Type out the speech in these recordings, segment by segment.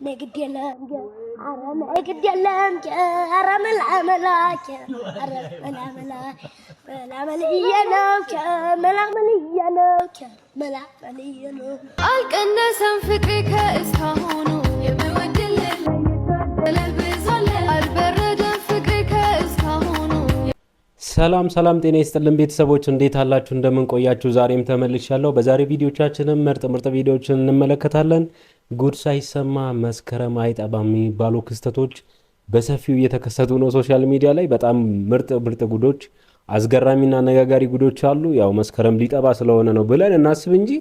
نقد يلامك عرم نقد يلامك عرم العملاك عرم العملاك ملعمليناك ملعمليناك ملعمليناك القنسم فكرك اسكهونو يمود اللي بيصلي البرد فكرك اسكهونو ሰላም ጤና ይስጥልን ቤተሰቦች እንዴት አላችሁ እንደምን ቆያችሁ ዛሬም ተመልሻለሁ በዛሬ ቪዲዮቻችንን ምርጥ ቪዲዮችን እንመለከታለን ጉድ ሳይሰማ መስከረም አይጠባም የሚባሉ ክስተቶች በሰፊው እየተከሰቱ ነው ሶሻል ሚዲያ ላይ በጣም ምርጥ ጉዶች አስገራሚና አነጋጋሪ ጉዶች አሉ ያው መስከረም ሊጠባ ስለሆነ ነው ብለን እናስብ እንጂ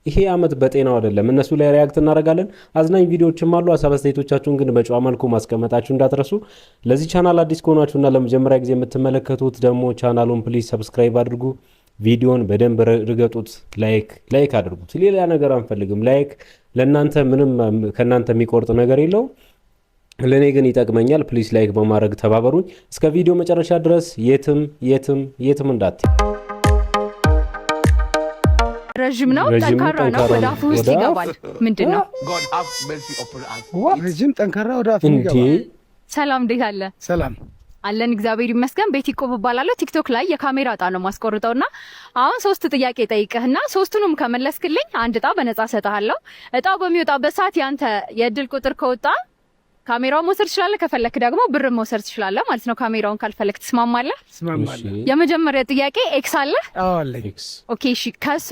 ይሄ አመት በጤናው አይደለም እነሱ ላይ ሪያክት እናደርጋለን አዝናኝ ቪዲዮዎችም አሉ ሐሳብ አስተያየቶቻችሁን ግን በጨዋ መልኩ ማስቀመጣችሁ እንዳትረሱ ለዚህ ቻናል አዲስ ከሆናችሁና ለመጀመሪያ ጊዜ የምትመለከቱት ደግሞ ቻናሉን ፕሊዝ ሰብስክራይብ አድርጉ ቪዲዮን በደንብ ርገጡት ላይክ አድርጉት ሌላ ነገር አንፈልግም ላይክ ለእናንተ ምንም ከእናንተ የሚቆርጥ ነገር የለው ለኔ ግን ይጠቅመኛል ፕሊዝ ላይክ በማድረግ ተባበሩኝ እስከ ቪዲዮ መጨረሻ ድረስ የትም እንዳት ረጅም ነው ጠንካራ ነው ወደ አፉ ውስጥ ይገባል ምንድነው ረጅም ጠንካራ ወደ አፉ ይገባል ሰላም እንዴት አለ ሰላም አለን እግዚአብሔር ይመስገን ቤት ይቆብ ባላለው ቲክቶክ ላይ የካሜራ እጣ ነው ማስቆርጠውና አሁን 3 ጥያቄ ጠይቀህና ሶስቱንም ከመለስክልኝ አንድ እጣ በነፃ ሰጣለሁ እጣው በሚወጣበት ሰዓት ያንተ የእድል ቁጥር ከወጣ ካሜራውን መውሰድ ትችላለህ ከፈለክ ደግሞ ብር መውሰድ ትችላለህ ማለት ነው ካሜራውን ካልፈለክ ትስማማለህ የመጀመሪያ ጥያቄ ኤክስ አለ አዎ አለ ኤክስ ኦኬ እሺ ከሷ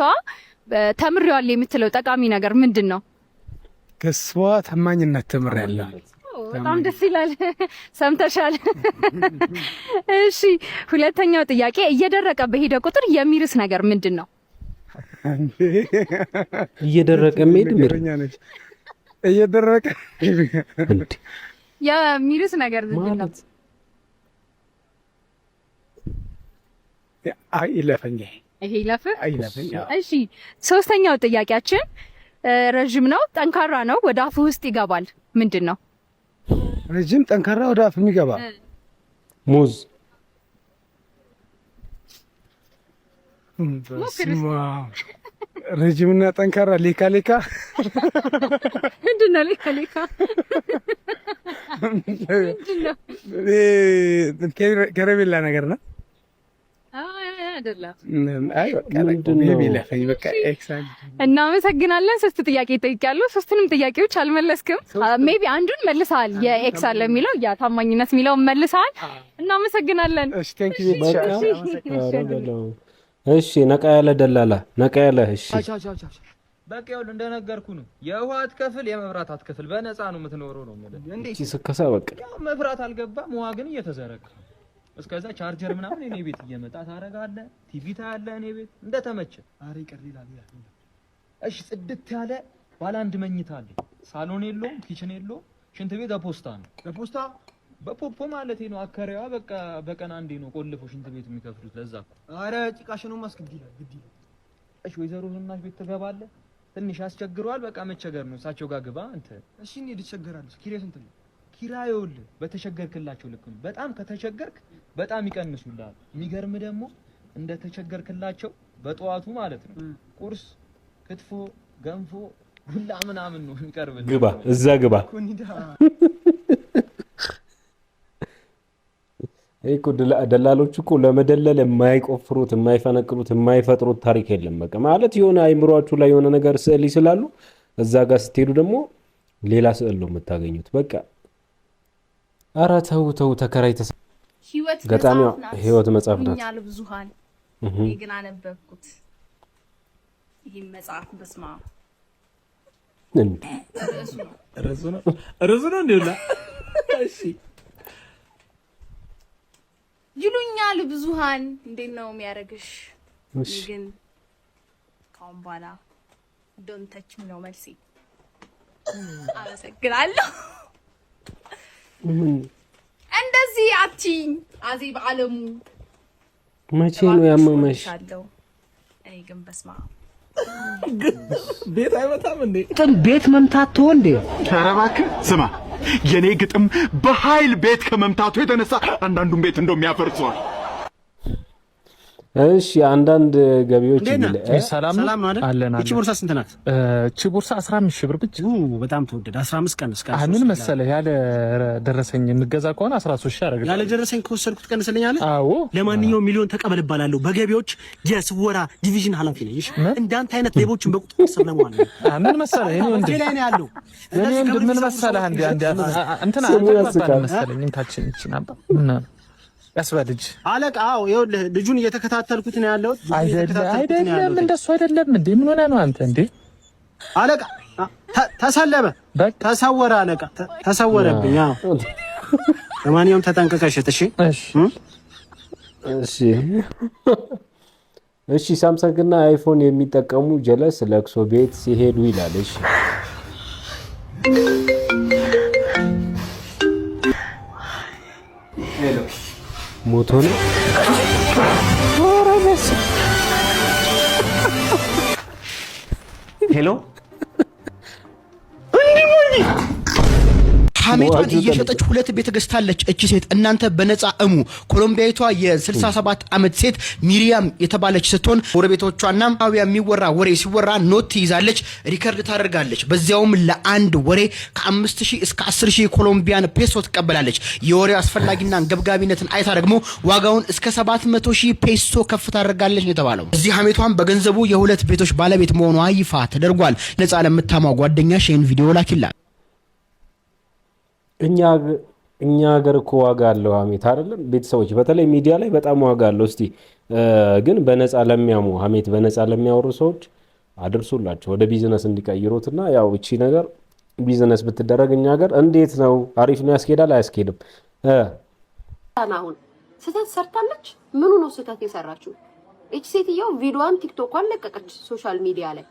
ተምሬዋለሁ የምትለው ጠቃሚ ነገር ምንድነው ከሷ ታማኝነት ተምሬያለሁ በጣም ደስ ይላል ሰምተሻል እሺ ሁለተኛው ጥያቄ እየደረቀ በሄደ ቁጥር የሚርስ ነገር ምንድነው እየደረቀ መሄድ ምርኛነች እየደረቀ የሚርስ ነገር ምንድነው አይ ይለፈኝ ይሄ ይለፈኝ እሺ ሶስተኛው ጥያቄያችን ረጅም ነው ጠንካራ ነው ወደ አፉ ውስጥ ይገባል ምንድነው ረጅም ጠንካራ ወደ አፍ የሚገባ ሙዝ ረጅምና ጠንካራ ሌካ ምንድነው ሌካ ከረቤላ ነገር ነው አይ በቃ እናመሰግናለን 3 ጥያቄ ጠይቄያለሁ 3ቱንም ጥያቄዎች አልመለስክም ሜቢ አንዱን መልሰሃል የኤክስ አለ የሚለው ያ ታማኝነት የሚለው መልሰሃል እናመሰግናለን እሺ ቴንክ ዩ እሺ ነቃ ያለ ደላላ ነቃ ያለ እሺ በቃ ይኸውልህ እንደነገርኩ ነው የውሃ አትከፍል የመብራት አትከፍል በነፃ ነው የምትኖረው ነው ማለት እንዴ ሲከሳ በቃ መብራት አልገባም ውሃ ግን እየተዘረጋ እስከዛ ቻርጀር ምናምን እኔ ቤት እየመጣ ታረጋለህ ቲቪ ታያለህ እኔ ቤት እንደተመቸ አሬ ቅር ይላል እሺ ጽድት ያለ ባለ አንድ መኝታ አለ ሳሎን የለውም ኪችን የለውም ሽንት ቤት በፖስታ ነው በፖፖ ማለት ነው አከራዋ በቃ በቀን አንዴ ነው ቆልፎ ሽንት ቤት የሚከፍሉት ለዛ አረ ጭቃሽኑ ማስግድ ይላል እሺ ወይዘሮ ዝናሽ ቤት ትገባለህ ትንሽ ያስቸግረዋል በቃ መቸገር ነው እሳቸው ጋር ግባ አንተ እሺ እኔ ልቸገራለሁ ኪራይ ስንት ነው ኪራዩል በተቸገርክላቸው ልክ ነው በጣም ከተቸገርክ በጣም ይቀንሱልሃል የሚገርም ደግሞ እንደ ተቸገርክላቸው በጠዋቱ ማለት ነው ቁርስ ክትፎ ገንፎ ቡላ ምናምን ነው የሚቀርብልህ ግባ እዛ ግባ እኮ ደላሎች እኮ ለመደለል የማይቆፍሩት የማይፈነቅሉት የማይፈጥሩት ታሪክ የለም በቃ ማለት የሆነ አይምሮአችሁ ላይ የሆነ ነገር ስዕል ይስላሉ እዛ ጋር ስትሄዱ ደግሞ ሌላ ስዕል ነው የምታገኙት በቃ ኧረ ተው ተከራይተስ ህይወት መጽሐፍ ናት እኛል ብዙሃን ግን አነበብኩት ይሄ መጽሐፍ በስማ ረዙ ነው እንደውላ እሺ ይሉኛል ብዙሃን እንዴት ነው የሚያረግሽ ግን ካሁን በኋላ ዶንት ተች ሚ ነው መልሲ አመሰግናለሁ እንደዚህ አትይኝ አዜብ ዓለሙ መቼ ነው ያመመሽ እኔ ግን በስማ ቤት አይመታም እንዴ ቤት መምታት ተው እንዴ ኧረ እባክህ ስማ የኔ ግጥም በኃይል ቤት ከመምታቱ የተነሳ አንዳንዱን ቤት እንደሚያፈርሰዋል እሺ አንዳንድ ገቢዎች ሰላም ነው አይደል? እቺ ቦርሳ ስንት ናት? እቺ ቦርሳ 15 ሺህ ብር ብቻ። በጣም ተወደደ። 15 ቀን እስከ ምን መሰለህ ያለ ደረሰኝ የምገዛ ከሆነ 13 ሺህ አደረግልኝ። ያለ ደረሰኝ ከወሰድኩት ቀንስልኛለህ? አዎ። ለማንኛውም ሚሊዮን ተቀበል እባላለሁ። በገቢዎች የስወራ ዲቪዥን ኃላፊ ነኝ። እሺ እንዳንተ አይነት ሌቦችን በቁጥጥር ስር ለማዋል ነው። ምን መሰለህ እኔ ወንድ ላይ ነው ያለው። እኔ ወንድ ምን መሰለህ አንዴ እንትና መሰለኝ እንታችን እቺ ናባ ምን ያስበልጅ አለቃ። አዎ ይኸውልህ ልጁን እየተከታተልኩት ነው ያለው። አይደለም እንደሱ አይደለም እንዴ። ምን ሆነ ነው አንተ እንዴ? አለቃ ተሰለበ፣ ተሰወረ። አለቃ ተሰወረብኝ። አዎ ለማንኛውም ተጠንቀቀሽ። እሺ እሺ እሺ። ሳምሰንግ እና አይፎን የሚጠቀሙ ጀለስ ለቅሶ ቤት ሲሄዱ ይላል። እሺ ሄሎ ሞቶ ነው። ሄሎ ሐሜቷን እየሸጠች 2 ቤት ገዝታለች እቺ ሴት። እናንተ በነፃ እሙ። ኮሎምቢያዊቷ የ67 ዓመት ሴት ሚሪያም የተባለች ስትሆን ጎረቤቶቿና አብያ የሚወራ ወሬ ሲወራ ኖት ይዛለች፣ ሪከርድ ታደርጋለች። በዚያውም ለአንድ ወሬ ከ5000 እስከ 10000 ኮሎምቢያን ፔሶ ትቀበላለች። የወሬው አስፈላጊና አንገብጋቢነትን አይታ ደግሞ ዋጋውን እስከ 700,000 ፔሶ ከፍ ታደርጋለች የተባለው። እዚህ ሐሜቷን በገንዘቡ የ2 ቤቶች ባለቤት መሆኗ ይፋ ተደርጓል። ነፃ ለምታማው ጓደኛሽ ይሄን ቪዲዮ ላኪላት። እኛ ሀገር እኮ ዋጋ አለው ሐሜት አይደለም ቤተሰቦች፣ በተለይ ሚዲያ ላይ በጣም ዋጋ አለው። እስቲ ግን በነፃ ለሚያሙ ሐሜት በነፃ ለሚያወሩ ሰዎች አድርሱላቸው ወደ ቢዝነስ እንዲቀይሩትና ያው እቺ ነገር ቢዝነስ ብትደረግ እኛ ሀገር እንዴት ነው? አሪፍ ነው? ያስኬዳል? አያስኬድም? አሁን ስህተት ሰርታለች። ምኑ ነው ስህተት የሰራችው? እቺ ሴትየው ቪዲዮዋን ቲክቶኳን ለቀቀች። ሶሻል ሚዲያ ላይ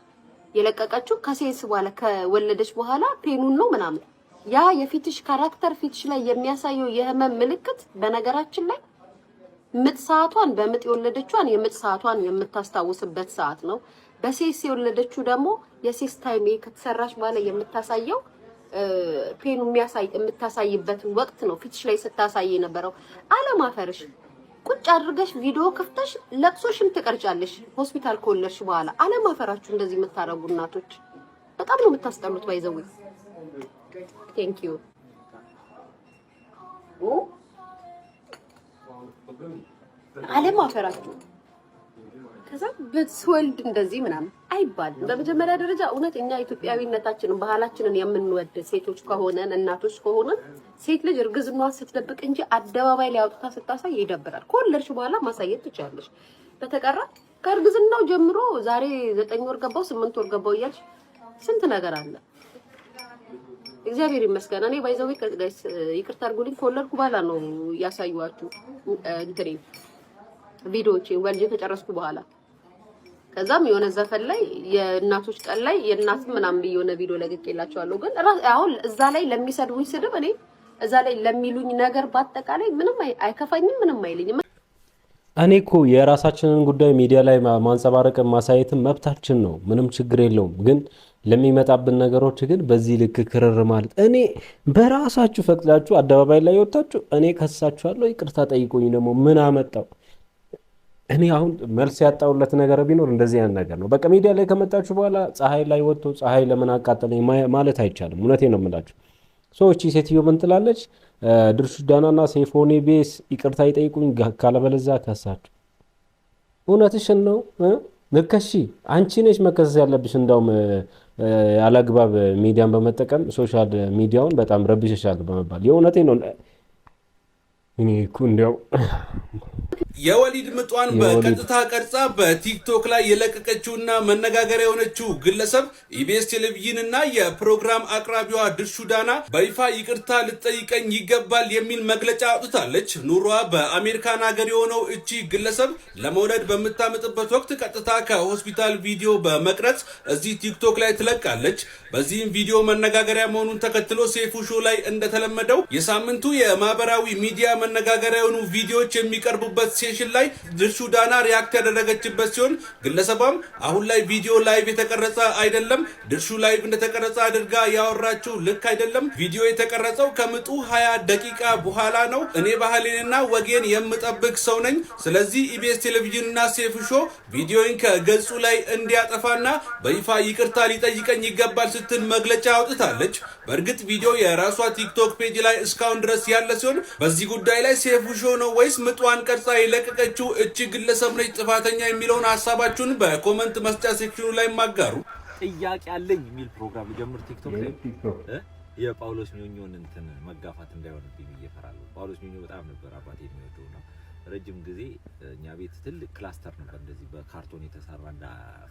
የለቀቀችው ከሴንስ በኋላ ከወለደች በኋላ ፔኑን ነው ምናምን ያ የፊትሽ ካራክተር ፊትሽ ላይ የሚያሳየው የህመም ምልክት በነገራችን ላይ ምጥ ሰዓቷን በምጥ የወለደችዋን የምጥ ሰዓቷን የምታስታውስበት ሰዓት ነው። በሴስ የወለደችው ደግሞ የሴስ ታይም ከተሰራሽ በኋላ የምታሳየው ፔኑ የምታሳይበትን ወቅት ነው ፊትሽ ላይ ስታሳይ የነበረው። አለማፈርሽ ቁጭ አድርገሽ ቪዲዮ ከፍተሽ ለቅሶሽን ትቀርጫለሽ ሆስፒታል ከወለድሽ በኋላ። አለማፈራችሁ እንደዚህ የምታረጉ እናቶች በጣም ነው የምታስጠሉት። ባይዘው Thank you. አለማፈራችሁ ከዛ በትወልድ እንደዚህ ምናምን አይባልም። በመጀመሪያ ደረጃ እውነት እኛ ኢትዮጵያዊነታችንን ባህላችንን የምንወድ ሴቶች ከሆነን እናቶች ከሆነን ሴት ልጅ እርግዝናዋን ስትደብቅ እንጂ አደባባይ ላይ አውጥታ ስታሳይ ይደብራል። ከወለድሽ በኋላ ማሳየት ትችላለሽ። በተቀራ ከእርግዝናው ጀምሮ ዛሬ 9 ወር ገባው 8 ወር ገባው እያልሽ ስንት ነገር አለ። እግዚአብሔር ይመስገን። እኔ ባይዘው ጋይስ ይቅርታ አድርጉልኝ ከወለድኩ በኋላ ነው ያሳዩዋችሁ እንትሪ ቪዲዮዎች ወልጄ ከጨረስኩ በኋላ። ከዛም የሆነ ዘፈን ላይ የእናቶች ቀን ላይ የእናት ምናምን የሆነ ቪዲዮ ለቅቄላችኋለሁ። ግን አሁን እዛ ላይ ለሚሰድቡኝ ስድብ እኔ እዛ ላይ ለሚሉኝ ነገር በአጠቃላይ ምንም አይከፋኝም፣ ምንም አይልኝም። እኔ እኮ የራሳችንን ጉዳይ ሚዲያ ላይ ማንጸባረቅን ማሳየትን መብታችን ነው፣ ምንም ችግር የለውም። ግን ለሚመጣብን ነገሮች ግን በዚህ ልክ ክርር ማለት እኔ በራሳችሁ ፈቅዳችሁ አደባባይ ላይ ወጣችሁ እኔ ከሳችኋለሁ ይቅርታ ጠይቁኝ ደግሞ ምን አመጣው? እኔ አሁን መልስ ያጣውለት ነገር ቢኖር እንደዚህ አይነት ነገር ነው። በቃ ሚዲያ ላይ ከመጣችሁ በኋላ ፀሐይ ላይ ወጥቶ ፀሐይ ለምን አቃጠለኝ ማለት አይቻልም። እውነቴን ነው የምላችሁ። ሰዎች ሴትዮ ምን ትላለች? ድርሹ ዳናና ሴፎኔ ቤስ ይቅርታ ይጠይቁኝ ካለበለዚያ ከሳችሁ። እውነትሽን ነው ልከሺ አንቺ ነሽ መከሰስ ያለብሽ። እንዳውም ያላግባብ ሚዲያን በመጠቀም ሶሻል ሚዲያውን በጣም ረብሸሻል በመባል የእውነቴን ነው። እኔ እኮ እንዲያው የወሊድ ምጧን በቀጥታ ቀርጻ በቲክቶክ ላይ የለቀቀችውና መነጋገሪያ የሆነችው ግለሰብ ኢቢኤስ ቴሌቪዥንና የፕሮግራም አቅራቢዋ ድርሹ ዳና በይፋ ይቅርታ ልጠይቀኝ ይገባል የሚል መግለጫ አውጥታለች። ኑሯ በአሜሪካን ሀገር የሆነው እቺ ግለሰብ ለመውለድ በምታመጥበት ወቅት ቀጥታ ከሆስፒታል ቪዲዮ በመቅረጽ እዚህ ቲክቶክ ላይ ትለቃለች። በዚህም ቪዲዮ መነጋገሪያ መሆኑን ተከትሎ ሴፉ ሾው ላይ እንደተለመደው የሳምንቱ የማህበራዊ ሚዲያ መነጋገሪያ የሆኑ ቪዲዮዎች የሚቀርቡበት ሴሽን ላይ ድርሹ ዳና ሪያክት ያደረገችበት ሲሆን ግለሰቧም አሁን ላይ ቪዲዮ ላይቭ የተቀረጸ አይደለም፣ ድርሹ ላይቭ እንደተቀረጸ አድርጋ ያወራችው ልክ አይደለም። ቪዲዮ የተቀረጸው ከምጡ 20 ደቂቃ በኋላ ነው። እኔ ባህሌንና ወጌን የምጠብቅ ሰው ነኝ። ስለዚህ ኢቢኤስ ቴሌቪዥንና ሴፉ ሾው ቪዲዮን ከገጹ ላይ እንዲያጠፋና በይፋ ይቅርታ ሊጠይቀኝ ይገባል ስትል መግለጫ አውጥታለች። በእርግጥ ቪዲዮ የራሷ ቲክቶክ ፔጅ ላይ እስካሁን ድረስ ያለ ሲሆን በዚህ ጉዳይ ላይ ሴፉ ሾው ነው ወይስ ምጧን ቀርጻ የለቀቀችው እቺ ግለሰብ ነች ጥፋተኛ የሚለውን ሀሳባችሁን በኮመንት መስጫ ሴክሽኑ ላይ ማጋሩ። ጥያቄ አለኝ የሚል ፕሮግራም ጀምር ቲክቶክ ላይ የጳውሎስ ኞኞን እንትን መጋፋት እንዳይሆንብኝ እየፈራለሁ። ጳውሎስ ኞኞ በጣም ነበር አባቴ የሚወደው ነው። ረጅም ጊዜ እኛ ቤት ትልቅ ክላስተር ነበር እንደዚህ በካርቶን የተሰራ እንደ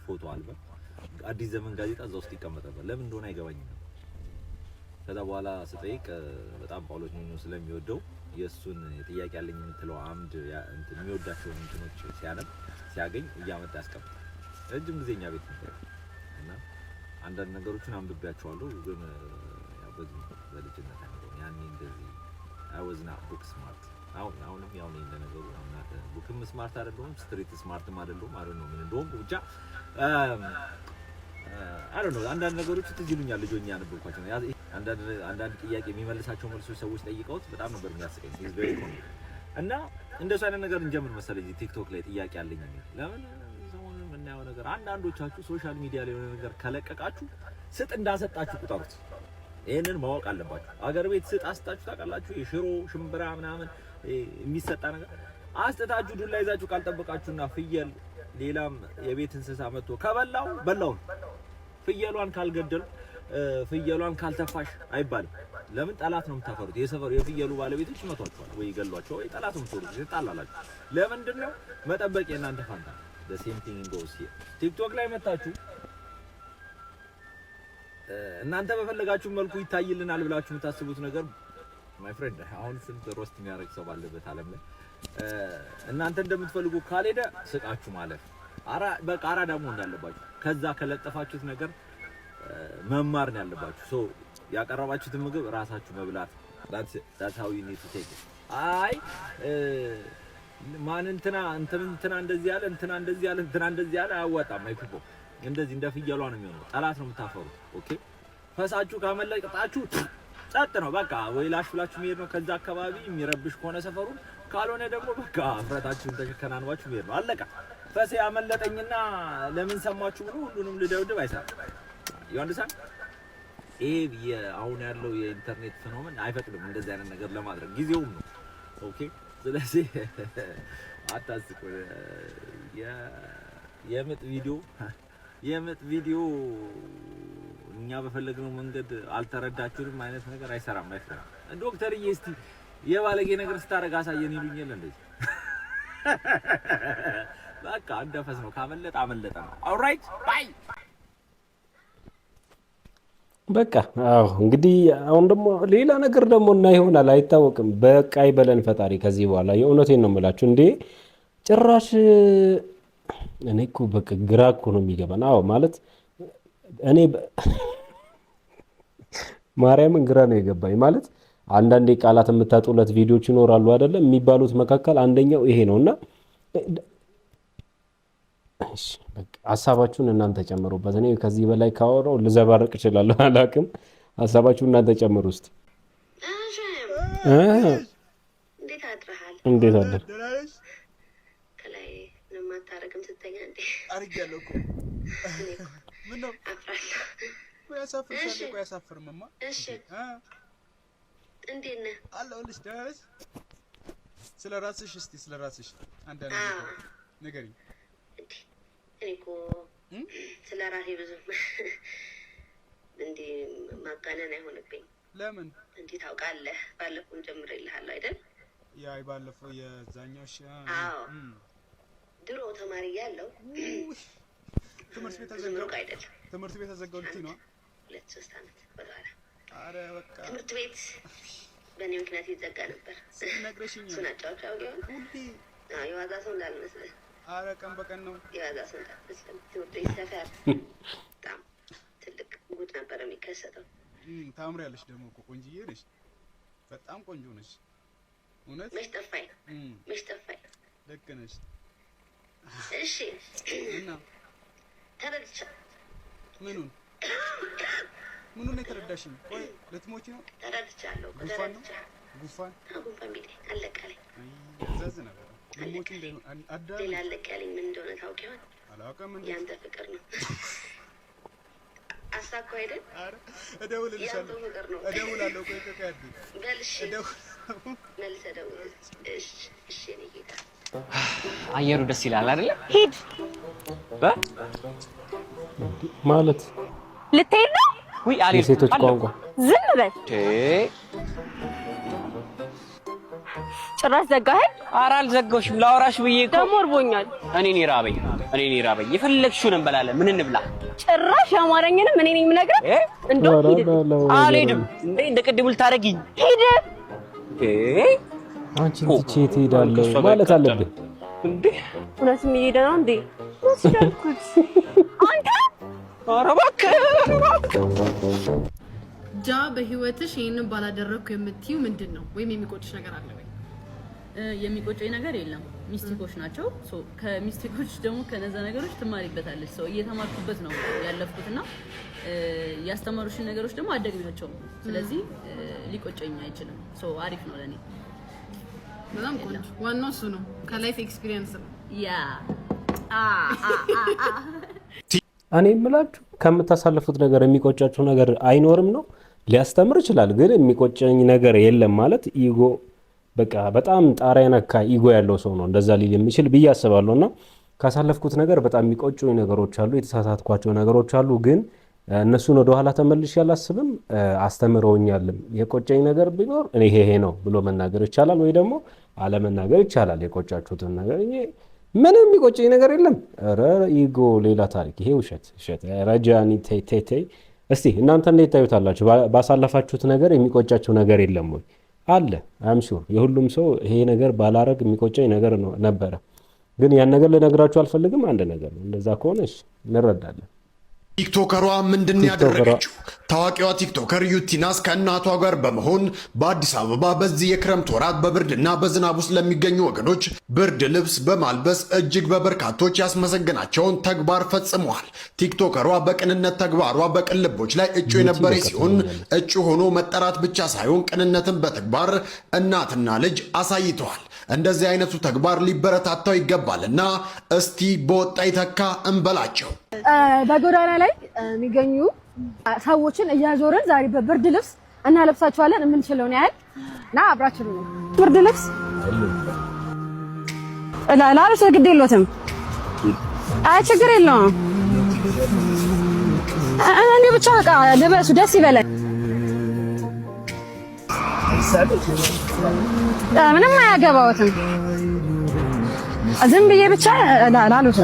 ፎቶ አልበም አዲስ ዘመን ጋዜጣ እዛ ውስጥ ይቀመጥ ነበር። ለምን እንደሆነ አይገባኝም። ከዛ በኋላ ስጠይቅ በጣም ጳውሎስ ኞኞ ስለሚወደው የሱን ጥያቄ አለኝ የምትለው አምድ እንትን የሚወዳቸው እንትኖች ሲያገኝ እያመጣ ያስቀምጣል። ረጅም ጊዜ እኛ ቤት ነበር እና አንዳንድ ነገሮችን አንብቤያቸዋለሁ። ግን ያው በዚህ በልጅነት አይደለም ያኔ እንደዚህ I was not book smart አሁንም ያው ነኝ እንደነገሩ እናት ቡክም ስማርት አይደለም ስትሪት ስማርት አይደለም ማለት ነው። ምን እንደሆነ ብቻ I don't know አንዳንድ ነገሮች ትዝ ይሉኛል ልጆኛ ያነበብኳቸው ነው። አንዳንድ ጥያቄ የሚመልሳቸው መልሶች ሰዎች ጠይቀውት በጣም ነበር የሚያስቀኝ እና እንደሱ አይነት ነገር እንጀምር መሰለኝ ቲክቶክ ላይ ጥያቄ አለኝ የሚል ለምን ሰሞኑን የምናየው ነገር አንዳንዶቻችሁ ሶሻል ሚዲያ ላይ የሆነ ነገር ከለቀቃችሁ ስጥ እንዳሰጣችሁ ቁጠሩት። ይሄንን ማወቅ አለባችሁ። አገር ቤት ስጥ አስጣችሁ ታውቃላችሁ? የሽሮ ሽምብራ ምናምን የሚሰጣ ነገር አስጣችሁ ዱላ ይዛችሁ ካልጠበቃችሁና ፍየል ሌላም የቤት እንስሳ መጥቶ ከበላው በላው ፍየሏን ካልገደል ፍየሏን ካልተፋሽ አይባልም። ለምን ጠላት ነው የምታፈሩት? የሰፈሩ የፍየሉ ባለቤቶች ይመቷቸዋል ወይ ይገሏቸው ወይ ጠላት ነው የምትወሩት ይጣላላችሁ። ለምንድን ነው መጠበቅ የእናንተ ፋንታ? the same thing goes here ቲክቶክ ላይ መጣችሁ እናንተ በፈለጋችሁ መልኩ ይታይልናል ብላችሁ የምታስቡት ነገር my friend አሁን ስንት ሮስት የሚያደርግ ሰው ባለበት ዓለም ላይ እናንተ እንደምትፈልጉ ካልሄደ ስቃችሁ ማለት በቃ አራዳ መሆን እንዳለባችሁ ከዛ ከለጠፋችሁት ነገር መማር ነው ያለባችሁ። ሶ ያቀረባችሁትን ምግብ ራሳችሁ መብላት that's how you need to take it። አይ ማን እንትና እንደዚህ ያለ እንትና እንደዚህ ያለ አያዋጣም። አይኩቦ እንደዚህ እንደ ፍየሏ ነው የሚሆነው። ጠላት ነው የምታፈሩት። ኦኬ ፈሳችሁ ካመለጣችሁ ጸጥ ነው በቃ ወይ ላሽ ብላችሁ መሄድ ነው ከዛ አካባቢ የሚረብሽ ከሆነ ሰፈሩን፣ ካልሆነ ደግሞ በቃ ፍረታችሁን ተከናንባችሁ መሄድ ነው አለቃ። ፈሴ ያመለጠኝና ለምን ሰማችሁ ብሎ ሁሉንም ልደብድብ አይሰራም። ይወንድሳን ይሄ አሁን ያለው የኢንተርኔት ፌኖሜን አይፈቅድም እንደዚህ አይነት ነገር ለማድረግ ጊዜውም ነው። ኦኬ ስለዚህ አታስቁ። የምጥ ቪዲዮ እኛ በፈለግነው መንገድ አልተረዳችሁንም አይነት ነገር አይሰራም አይፈራም። ዶክተርዬ እስቲ የባለጌ ነገር ስታረጋ አሳየን ይሉኛል እንደዚህ በቃ እንደፈስ ነው ካመለጠ አመለጠ ነው። ኦልራይት ባይ በቃ አዎ እንግዲህ አሁን ደግሞ ሌላ ነገር ደግሞ እና ይሆናል አይታወቅም። በቃ ይበለን ፈጣሪ ከዚህ በኋላ የእውነቴን ነው የምላችሁ። እንዴ ጭራሽ እኔ እኮ በቃ ግራ እኮ ነው የሚገባን። አዎ ማለት እኔ ማርያምን ግራ ነው የገባኝ። ማለት አንዳንዴ ቃላት የምታጡለት ቪዲዮዎች ይኖራሉ አይደለም የሚባሉት መካከል አንደኛው ይሄ ነውና እሺ በቃ ሐሳባችሁን እናንተ ጨምሩበት። እኔ ከዚህ በላይ ካወራው ልዘባርቅ እችላለሁ አላውቅም። ሐሳባችሁን እናንተ ጨምሩ እስቲ። እንዴት አድረሃል? እንዴት አደረ? ከላይ ምንም አታረግም ስተኛ እንዴ? አርጋለሁ እኮ ምን ነው አፍራለሁ። ወይ አሳፍርሻለሁ። ቆይ አሳፍርምማ። እሺ እንዴት ነህ? አለሁልሽ። ደህና ነሽ? ስለ ራስሽ እስቲ ስለ ራስሽ አንዳንድ ንገሪኝ። እኔ እኮ ስለ ራሴ ብዙ እንዴ ማጋነን አይሆንብኝ። ለምን እንዴ ታውቃለህ? ባለፈው ጀምሬልሃለሁ አይደል? ያ ባለፈው የዛኛው አዎ ድሮ ተማሪ ያለው ትምህርት ቤት ተዘጋው አይደል? ትምህርት ቤት ተዘጋው ልትይ ነው? 2-3 አመት በኋላ አረ በቃ ትምህርት ቤት በእኔ ምክንያት ይዘጋ ነበር። ነግረሽኝ እሱን አጫውቻው ይሆን ሁሌ የዋዛ ሰው እንዳልመስልህ። አረ ቀን በቀን ነው የዋዛ ሰው እንዳልመስልህ። ትምህርት ቤት ሰፈር በጣም ትልቅ ጉድ ነበር የሚከሰተው። ታምሪያለሽ ደግሞ እኮ ቆንጅዬ ነሽ። በጣም ቆንጆ ነሽ። እውነት መች ጠፋኝ። ልክ ነሽ። እሺ እና ተረድቻ ምኑን የተረዳሽኝ? ቆይ ልትሞቺ ነው? ተረድቻለሁ። ጉንፋን ቢጤ አለቀለኝ። ዘዝ ነበር ልሞቺ እንደሆነ አዳም ሌላ አለቀለኝ። ምን እንደሆነ ታውቂ ይሆን? አላውቅም። ያንተ ፍቅር ነው። አሳኮ አይደል? አረ እደውልልሻለሁ። እደውላለሁ። ቆይ በልሽ መልስ እደውል። እሺ እኔ ጌታ አየሩ ደስ ይላል አይደለ? ሂድ ማለት ልትሄድ ነው? ወይ አልሄድኩም። የሴቶች ቋንቋ ዝም በል። ጭራሽ ዘጋኸኝ? ኧረ አልዘጋሁሽም። ላወራሽ ብዬ እኮ ደግሞ እርቦኛል። እኔን ይራበኝ። የፈለግሽውን እንበላለን። ምን እንብላ? ጭራሽ አማርኛንም እኔ ነኝ የምነግርህ። እንደው ሂድ። አልሄድም። እንደ ቅድሙ ልታደርጊኝ? ሂድ። አንቺ ትቼ ትሄዳለህ ማለት አለብህ እንዴ? እውነትም እየሄደ ነው እንዴ? ወስዳልኩት አንተ። ኧረ እባክህ ጃ በህይወትሽ ይሄንን ባላደረኩ የምትይው ምንድነው? ወይም የሚቆጭሽ ነገር አለ ወይ? የሚቆጨኝ ነገር የለም። ሚስቴኮች ናቸው። ከሚስቴኮች ደግሞ ከነዛ ነገሮች ትማሪበታለች። እየተማርኩበት ነው ያለፍኩትና ያስተማሩሽን ነገሮች ደግሞ አደግሚያቸው። ስለዚህ ሊቆጨኝ አይችልም። አሪፍ ነው ለኔ። በጣም ቆንጆ። ዋናው እሱ ነው። ከላይፍ ኤክስፒሪየንስ ነው። ያ እኔ የምላችሁ ከምታሳልፉት ነገር የሚቆጫችሁ ነገር አይኖርም ነው። ሊያስተምር ይችላል፣ ግን የሚቆጨኝ ነገር የለም ማለት ኢጎ በቃ በጣም ጣሪያ ነካ ኢጎ ያለው ሰው ነው እንደዛ ሊል የሚችል ብዬ አስባለሁና ካሳለፍኩት ነገር በጣም የሚቆጩኝ ነገሮች አሉ፣ የተሳሳትኳቸው ነገሮች አሉ። ግን እነሱን ወደ ኋላ ተመልሼ አላስብም። አስተምረውኛልም። የቆጨኝ ነገር ቢኖር እኔ ይሄ ነው ብሎ መናገር ይቻላል፣ ወይ ደግሞ አለመናገር ይቻላል። የቆጫችሁትን ነገር ምንም የሚቆጨኝ ነገር የለም። ኧረ ኢጎ ሌላ ታሪክ። ይሄ ውሸት ረጃኒ ቴቴ። እስቲ እናንተ እንዴት ታዩታላችሁ? ባሳለፋችሁት ነገር የሚቆጫችሁ ነገር የለም ወይ? አለ። አም ሹር የሁሉም ሰው ይሄ ነገር ባላረግ የሚቆጨኝ ነገር ነበረ፣ ግን ያን ነገር ልነግራችሁ አልፈልግም። አንድ ነገር ነው። እንደዛ ከሆነሽ እንረዳለን። ቲክቶከሯ ምንድን ያደረገችው? ታዋቂዋ ቲክቶከር ዩቲናስ ከእናቷ ጋር በመሆን በአዲስ አበባ በዚህ የክረምት ወራት በብርድና በዝናብ ውስጥ ለሚገኙ ወገኖች ብርድ ልብስ በማልበስ እጅግ በበርካቶች ያስመሰገናቸውን ተግባር ፈጽመዋል። ቲክቶከሯ በቅንነት ተግባሯ በቅልቦች ላይ እጩ የነበረ ሲሆን እጩ ሆኖ መጠራት ብቻ ሳይሆን ቅንነትን በተግባር እናትና ልጅ አሳይተዋል። እንደዚህ አይነቱ ተግባር ሊበረታታው ይገባልና እስቲ በወጣ ይተካ እንበላቸው። በጎዳና ላይ የሚገኙ ሰዎችን እያዞርን ዛሬ በብርድ ልብስ እናለብሳቸዋለን። የምንችለውን ያህል እና አብራችን ነው። ብርድ ልብስ ላልብስ ግድ የለዎትም። አይ ችግር የለውም። እኔ ብቻ በቃ ልበሱ፣ ደስ ይበለን። ምንም አያገባዎትም። ዝም ብዬ ብቻ ላሉት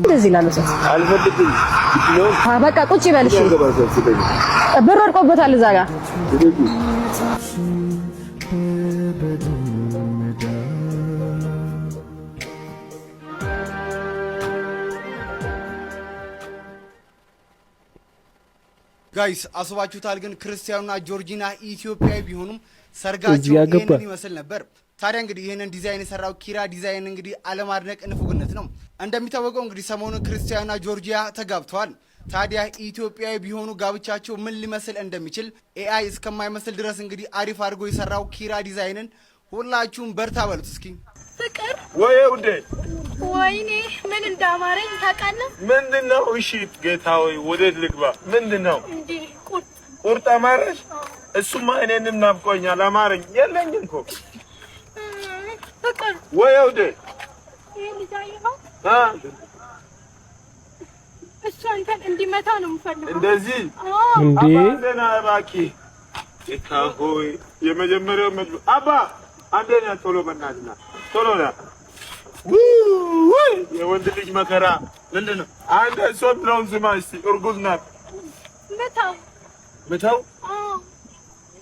እንደዚህ ላሉት አልፈልግም። በቃ ቁጭ ይበልሽ። ብር ወድቆበታል እዛ ጋር። ጋይስ አስባችሁታል? ግን ክርስቲያኑና ጆርጂና ኢትዮጵያዊ ቢሆኑም ሰርጋቸው ይሄንን ይመስል ነበር። ታዲያ እንግዲህ ይሄንን ዲዛይን የሰራው ኪራ ዲዛይን እንግዲህ አለማድነቅ ንፉግነት ነው። እንደሚታወቀው እንግዲህ ሰሞኑን ክርስቲያኑና ጆርጂያ ተጋብተዋል። ታዲያ ኢትዮጵያዊ ቢሆኑ ጋብቻቸው ምን ሊመስል እንደሚችል ኤአይ እስከማይመስል ድረስ እንግዲህ አሪፍ አድርጎ የሰራው ኪራ ዲዛይንን ሁላችሁም በርታ በሉት እስኪ። ፍቅር ወይ ውዴ፣ ወይኔ ምን እንዳማረኝ ታውቃለህ? ምንድነው? እሺ ጌታ ሆይ ወዴት ልግባ? ምንድነው? እንዴ ቁርጥ አማረሽ? እሱማ እኔንም ናፍቆኛል። አማረኝ የለኝም እኮ። ፍቅር ወይ ውዴ፣ ይሄ ልጅ አየኸው? እሱ አንተን እንዲመታ ነው የምፈልገው። እንደዚህ እንዴ? አባደና እባክህ ጌታ ሆይ የመጀመሪያው አባ አንደኛ ቶሎ በእናትና ቶሎ ና። ወይ የወንድ ልጅ መከራ ምንድነው? አንተ እሷን ብለውን ስማ እስቲ። እርጉዝ ናት። ምታው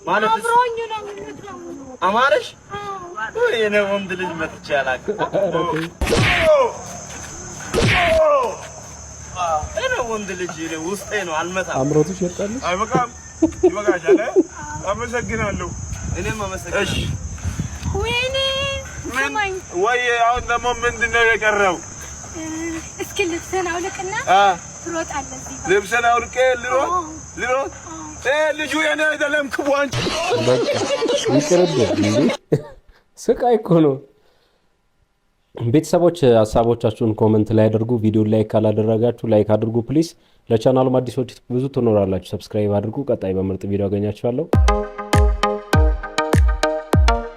ማለት አብሮኝ ነው ምታው። አማረሽ? የኔ ወንድ ልጅ መጥቼ አላውቅም። እኔ ወንድ ልጅ ውስጤ ነው አልመታም። አምሮትሽ ይወጣልሽ? አይበቃም? ይበቃሻል። አመሰግናለሁ። እኔም አመሰግናለሁ። እሺ ወይ አሁን ደግሞ ምንድነው የቀረው? እስኪ ልብስህን አውልቅና ትሮጣለህ እዚህ ጋር። ልብስህን አውልቄ ልሮጥ? ልጁ የኔ አይደለም ክቧን። በቃ ይቅርብህ እንዴ! ስቃይ እኮ ነው። ቤተሰቦች ሀሳቦቻችሁን ኮመንት ላይ አድርጉ። ቪዲዮ ላይክ ካላደረጋችሁ ላይክ አድርጉ ፕሊስ። ለቻናሉም አዲሶች ብዙ ትኖራላችሁ፣ ሰብስክራይብ አድርጉ። ቀጣይ በምርጥ ቪዲዮ አገኛችኋለሁ።